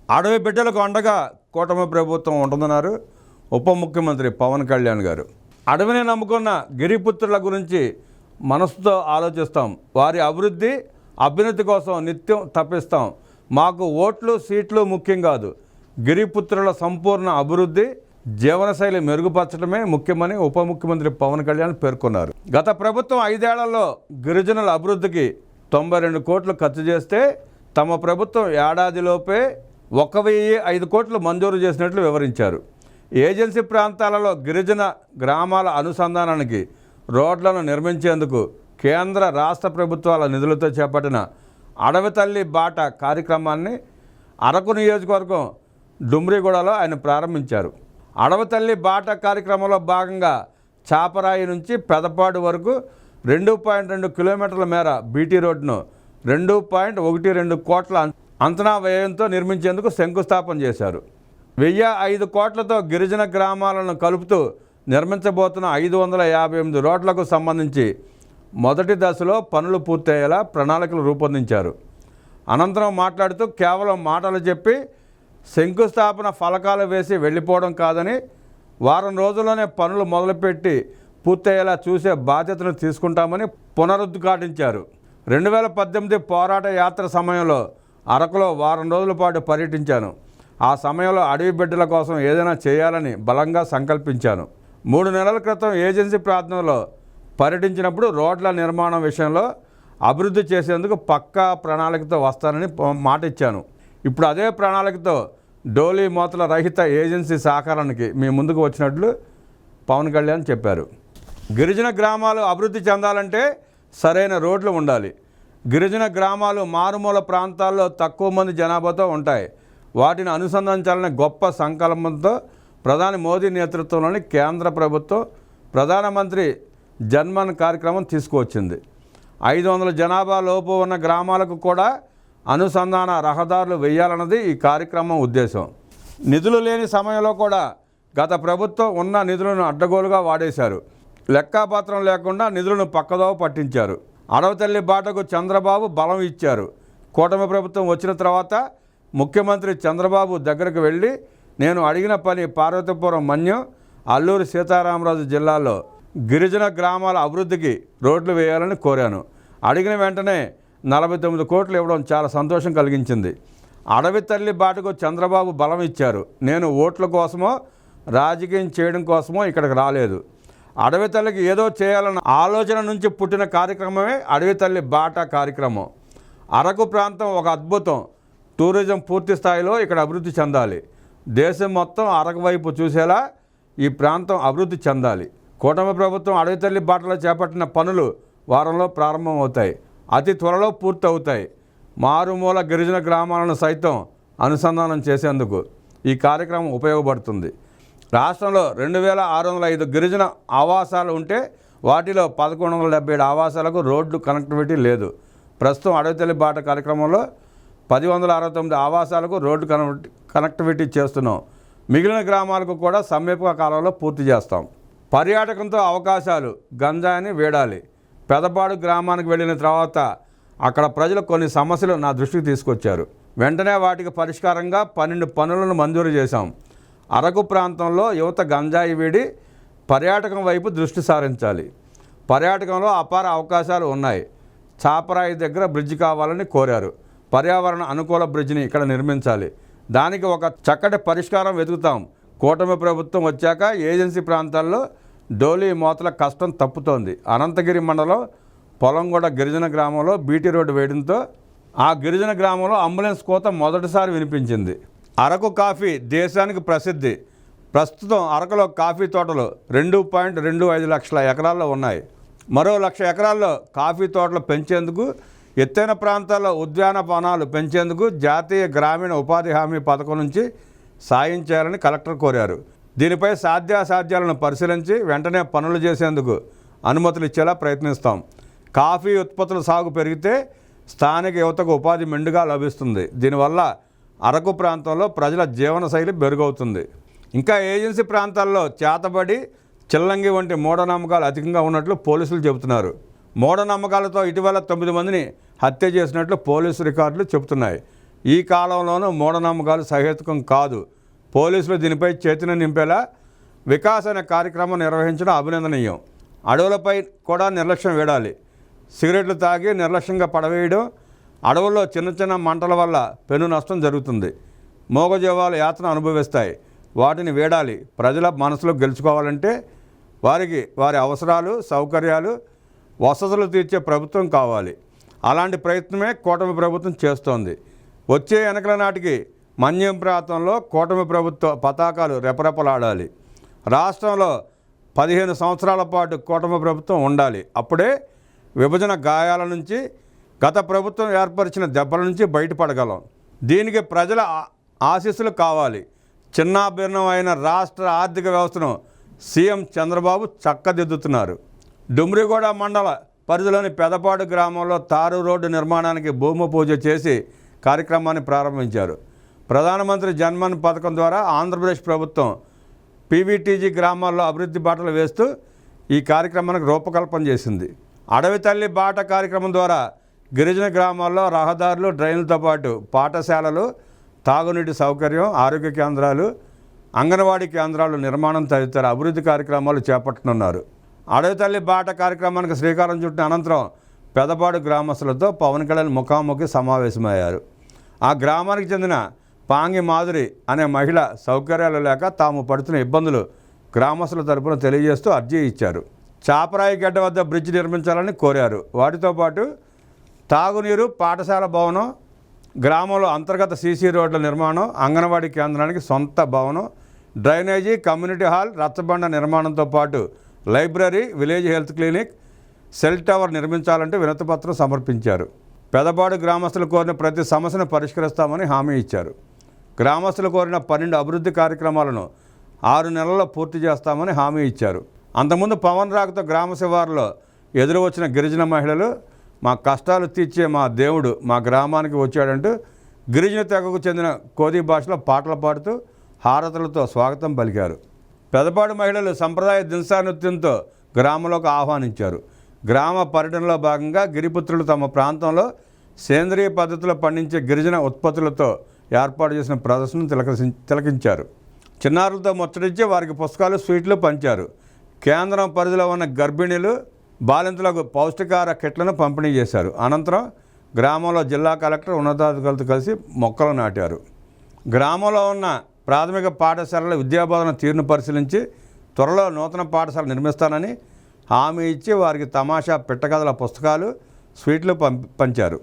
అడవి బిడ్డలకు అండగా కూటమి ప్రభుత్వం ఉంటుందన్నారు ఉప ముఖ్యమంత్రి పవన్ కళ్యాణ్ గారు. అడవిని నమ్ముకున్న గిరిపుత్రుల గురించి మనసుతో ఆలోచిస్తాం. వారి అభివృద్ధి అభ్యున్నతి కోసం నిత్యం తప్పిస్తాం. మాకు ఓట్లు సీట్లు ముఖ్యం కాదు. గిరిపుత్రుల సంపూర్ణ అభివృద్ధి జీవనశైలి మెరుగుపరచడమే ముఖ్యమని ఉప ముఖ్యమంత్రి పవన్ కళ్యాణ్ పేర్కొన్నారు. గత ప్రభుత్వం 5 ఏళ్లలో గిరిజనుల అభివృద్ధికి 92 కోట్లు ఖర్చు చేస్తే తమ ప్రభుత్వం ఏడాదిలోపే 1,005 కోట్లు మంజూరు చేసినట్లు వివరించారు. ఏజెన్సీ ప్రాంతాలలో గిరిజన గ్రామాల అనుసంధానానికి రోడ్లను నిర్మించేందుకు కేంద్ర రాష్ట్ర ప్రభుత్వాల నిధులతో చేపట్టిన అడవి తల్లి బాట కార్యక్రమాన్ని అరకు నియోజకవర్గం డుమ్రిగూడలో ఆయన ప్రారంభించారు. అడవి తల్లి బాట కార్యక్రమంలో భాగంగా చాపరాయి నుంచి పెదపాడు వరకు 2.2 కిలోమీటర్ల మేర బీటీ రోడ్డును 2.12 కోట్ల అంచనా వ్యయంతో నిర్మించేందుకు శంకుస్థాపన చేశారు. 1,005 కోట్లతో గిరిజన గ్రామాలను కలుపుతూ నిర్మించబోతున్న 558 రోడ్లకు సంబంధించి మొదటి దశలో పనులు పూర్తయ్యేలా ప్రణాళికలు రూపొందించారు. అనంతరం మాట్లాడుతూ కేవలం మాటలు చెప్పి శంకుస్థాపన ఫలకాలు వేసి వెళ్ళిపోవడం కాదని, వారం రోజుల్లోనే పనులు మొదలుపెట్టి పూర్తయ్యేలా చూసే బాధ్యతను తీసుకుంటామని పునరుద్ఘాటించారు. 2018 పోరాట యాత్ర సమయంలో అరకులో వారం రోజుల పాటు పర్యటించాను. ఆ సమయంలో అడవి బిడ్డల కోసం ఏదైనా చేయాలని బలంగా సంకల్పించాను. 3 నెలల క్రితం ఏజెన్సీ ప్రాంతంలో పర్యటించినప్పుడు రోడ్ల నిర్మాణం విషయంలో అభివృద్ధి చేసేందుకు పక్కా ప్రణాళికతో వస్తానని మాట ఇచ్చాను. ఇప్పుడు అదే ప్రణాళికతో డోలీ మూతల రహిత ఏజెన్సీ సాకారానికి మీ ముందుకు వచ్చినట్లు పవన్ కళ్యాణ్ చెప్పారు. గిరిజన గ్రామాలు అభివృద్ధి చెందాలంటే సరైన రోడ్లు ఉండాలి. గిరిజన గ్రామాలు మారుమూల ప్రాంతాల్లో తక్కువ మంది జనాభాతో ఉంటాయి. వాటిని అనుసంధానించాలనే గొప్ప సంకల్పంతో ప్రధాని మోదీ నేతృత్వంలోని కేంద్ర ప్రభుత్వం ప్రధానమంత్రి జన్మన్ కార్యక్రమం తీసుకువచ్చింది. 500 జనాభా లోపు ఉన్న గ్రామాలకు కూడా అనుసంధాన రహదారులు వేయాలన్నది ఈ కార్యక్రమం ఉద్దేశం. నిధులు లేని సమయంలో కూడా గత ప్రభుత్వం ఉన్న నిధులను అడ్డగోలుగా వాడేశారు. లెక్కాపత్రం లేకుండా నిధులను పక్కదోవ పట్టించారు. అడవి తల్లి బాటకు చంద్రబాబు బలం ఇచ్చారు. కూటమి ప్రభుత్వం వచ్చిన తర్వాత ముఖ్యమంత్రి చంద్రబాబు దగ్గరకు వెళ్ళి నేను అడిగిన పని పార్వతీపురం మన్యం, అల్లూరి సీతారామరాజు జిల్లాలో గిరిజన గ్రామాల అభివృద్ధికి రోడ్లు వేయాలని కోరాను. అడిగిన వెంటనే 49 కోట్లు ఇవ్వడం చాలా సంతోషం కలిగించింది. అడవి తల్లి బాటకు చంద్రబాబు బలం ఇచ్చారు. నేను ఓట్ల కోసమో రాజకీయం చేయడం కోసమో ఇక్కడికి రాలేదు. అడవి తల్లికి ఏదో చేయాలన్న ఆలోచన నుంచి పుట్టిన కార్యక్రమమే అడవి తల్లి బాట కార్యక్రమం. అరకు ప్రాంతం ఒక అద్భుతం. టూరిజం పూర్తి స్థాయిలో ఇక్కడ అభివృద్ధి చెందాలి. దేశం మొత్తం అరకు వైపు చూసేలా ఈ ప్రాంతం అభివృద్ధి చెందాలి. కూటమి ప్రభుత్వం అడవి తల్లి బాటలో చేపట్టిన పనులు వారంలో ప్రారంభమవుతాయి. అతి త్వరలో పూర్తి అవుతాయి. మారుమూల గిరిజన గ్రామాలను సైతం అనుసంధానం చేసేందుకు ఈ కార్యక్రమం ఉపయోగపడుతుంది. రాష్ట్రంలో 2,605 గిరిజన ఆవాసాలు ఉంటే వాటిలో 1,177 ఆవాసాలకు రోడ్డు కనెక్టివిటీ లేదు. ప్రస్తుతం అడవి తల్లి బాట కార్యక్రమంలో 1,169 ఆవాసాలకు రోడ్డు కనెక్టివిటీ చేస్తున్నాం. మిగిలిన గ్రామాలకు కూడా సమీప కాలంలో పూర్తి చేస్తాం. పర్యాటకంతో అవకాశాలు గంజాయిని వేడాలి. పెదపాడు గ్రామానికి వెళ్ళిన తర్వాత అక్కడ ప్రజలు కొన్ని సమస్యలు నా దృష్టికి తీసుకొచ్చారు. వెంటనే వాటికి పరిష్కారంగా 12 పనులను మంజూరు చేశాం. అరకు ప్రాంతంలో యువత గంజాయి వీడి పర్యాటకం వైపు దృష్టి సారించాలి. పర్యాటకంలో అపార అవకాశాలు ఉన్నాయి. చాపరాయి దగ్గర బ్రిడ్జి కావాలని కోరారు. పర్యావరణ అనుకూల బ్రిడ్జిని ఇక్కడ నిర్మించాలి. దానికి ఒక చక్కటి పరిష్కారం వెతుకుతాం. కూటమి ప్రభుత్వం వచ్చాక ఏజెన్సీ ప్రాంతాల్లో డోలీ మోతల కష్టం తప్పుతోంది. అనంతగిరి మండలం పొలంగొడ గిరిజన గ్రామంలో బీటీ రోడ్డు వేయడంతో ఆ గిరిజన గ్రామంలో అంబులెన్స్ కోత మొదటిసారి వినిపించింది. అరకు కాఫీ దేశానికి ప్రసిద్ధి. ప్రస్తుతం అరకులో కాఫీ తోటలు 2.25 లక్షల ఎకరాల్లో ఉన్నాయి. మరో 1,00,000 ఎకరాల్లో కాఫీ తోటలు పెంచేందుకు, ఎత్తైన ప్రాంతాల్లో ఉద్యానవనాలు పెంచేందుకు జాతీయ గ్రామీణ ఉపాధి హామీ పథకం నుంచి సాయం చేయాలని కలెక్టర్ కోరారు. దీనిపై సాధ్యాసాధ్యాలను పరిశీలించి వెంటనే పనులు చేసేందుకు అనుమతులు ఇచ్చేలా ప్రయత్నిస్తాం. కాఫీ ఉత్పత్తుల సాగు పెరిగితే స్థానిక యువతకు ఉపాధి మెండుగా లభిస్తుంది. దీనివల్ల అరకు ప్రాంతంలో ప్రజల జీవనశైలి మెరుగవుతుంది. ఇంకా ఏజెన్సీ ప్రాంతాల్లో చేతబడి, చిల్లంగి వంటి మూఢనమ్మకాలు అధికంగా ఉన్నట్లు పోలీసులు చెబుతున్నారు. మూఢనమ్మకాలతో ఇటీవల 9 మందిని హత్య చేసినట్లు పోలీసు రికార్డులు చెబుతున్నాయి. ఈ కాలంలోనూ మూఢనమ్మకాలు సహేతుకం కాదు. పోలీసులు దీనిపై చేతిని నింపేలా వికాస్ అనే కార్యక్రమం నిర్వహించడం అభినందనీయం. అడవులపై కూడా నిర్లక్ష్యం వేడాలి. సిగరెట్లు తాగి నిర్లక్ష్యంగా పడవేయడం, అడవుల్లో చిన్న చిన్న మంటల వల్ల పెను నష్టం జరుగుతుంది. మూగజీవాలు యాతన అనుభవిస్తాయి. వాటిని వేడాలి. ప్రజల మనసులో గెలుచుకోవాలంటే వారికి వారి అవసరాలు, సౌకర్యాలు, వసతులు తీర్చే ప్రభుత్వం కావాలి. అలాంటి ప్రయత్నమే కూటమి ప్రభుత్వం చేస్తోంది. వచ్చే ఎన్నికల నాటికి మన్యం ప్రాంతంలో కూటమి ప్రభుత్వ పతాకాలు రెపరెపలాడాలి. రాష్ట్రంలో 15 సంవత్సరాల పాటు కూటమి ప్రభుత్వం ఉండాలి. అప్పుడే విభజన గాయాల నుంచి, గత ప్రభుత్వం ఏర్పరిచిన దెబ్బల నుంచి బయటపడగలం. దీనికి ప్రజల ఆశీస్సులు కావాలి. చిన్నాభిన్నమైన రాష్ట్ర ఆర్థిక వ్యవస్థను సీఎం చంద్రబాబు చక్కదిద్దుతున్నారు. డుమ్రిగూడ మండల పరిధిలోని పెదపాడు గ్రామంలో తారు రోడ్డు నిర్మాణానికి భూమి పూజ చేసి కార్యక్రమాన్ని ప్రారంభించారు. ప్రధానమంత్రి జన్మన్ పథకం ద్వారా ఆంధ్రప్రదేశ్ ప్రభుత్వం పీవీటీజీ గ్రామాల్లో అభివృద్ధి బాటలు వేస్తూ ఈ కార్యక్రమానికి రూపకల్పన చేసింది. అడవి తల్లి బాట కార్యక్రమం ద్వారా గిరిజన గ్రామాల్లో రహదారులు, డ్రైన్లతో పాటు పాఠశాలలు, తాగునీటి సౌకర్యం, ఆరోగ్య కేంద్రాలు, అంగన్వాడీ కేంద్రాలు నిర్మాణం తదితర అభివృద్ధి కార్యక్రమాలు చేపట్టనున్నారు. అడవి తల్లి బాట కార్యక్రమానికి శ్రీకారం చుట్టిన అనంతరం పెదపాడు గ్రామస్తులతో పవన్ కళ్యాణ్ ముఖాముఖి సమావేశమయ్యారు. ఆ గ్రామానికి చెందిన పాంగి మాధురి అనే మహిళ సౌకర్యాలు లేక తాము పడుతున్న ఇబ్బందులు గ్రామస్తుల తరపున తెలియజేస్తూ అర్జీ ఇచ్చారు. చాపరాయి గడ్డ వద్ద బ్రిడ్జ్ నిర్మించాలని కోరారు. వాటితో పాటు తాగునీరు, పాఠశాల భవనం, గ్రామంలో అంతర్గత సీసీ రోడ్ల నిర్మాణం, అంగన్వాడీ కేంద్రానికి సొంత భవనం, డ్రైనేజీ, కమ్యూనిటీ హాల్, రచ్చబండ నిర్మాణంతో పాటు library, village health clinic, cell tower నిర్మించాలంటూ వినతిపత్రం సమర్పించారు. పెదపాడు గ్రామస్తులు కోరిన ప్రతి సమస్యను పరిష్కరిస్తామని హామీ ఇచ్చారు. గ్రామస్తులు కోరిన 12 అభివృద్ధి కార్యక్రమాలను 6 నెలల్లో పూర్తి చేస్తామని హామీ ఇచ్చారు. అంతకుముందు పవన్ రాకతో గ్రామ శివారులో ఎదురు వచ్చిన గిరిజన మహిళలు మా కష్టాలు తీర్చే మా దేవుడు మా గ్రామానికి వచ్చాడంటూ గిరిజన తెగకు చెందిన కోది భాషలో పాటలు పాడుతూ హారతులతో స్వాగతం పలికారు. పెదపాడు మహిళలు సంప్రదాయ దింసా నృత్యంతో గ్రామంలోకి ఆహ్వానించారు. గ్రామ పర్యటనలో భాగంగా గిరిపుత్రులు తమ ప్రాంతంలో సేంద్రియ పద్ధతిలో పండించే గిరిజన ఉత్పత్తులతో ఏర్పాటు చేసిన ప్రదర్శనను తిలకించారు. చిన్నారులతో ముచ్చటించి వారికి పుస్తకాలు, స్వీట్లు పంచారు. కేంద్రం పరిధిలో ఉన్న గర్భిణీలు, బాలింతలకు పౌష్టికాహార కిట్లను పంపిణీ చేశారు. అనంతరం గ్రామంలో జిల్లా కలెక్టర్, ఉన్నతాధికారులతో కలిసి మొక్కలు నాటారు. గ్రామంలో ఉన్న ప్రాథమిక పాఠశాలల విద్యాబోధన తీరును పరిశీలించి త్వరలో నూతన పాఠశాల నిర్మిస్తానని హామీ ఇచ్చి వారికి తమాషా, పిట్టకథల పుస్తకాలు, స్వీట్లు పంచారు.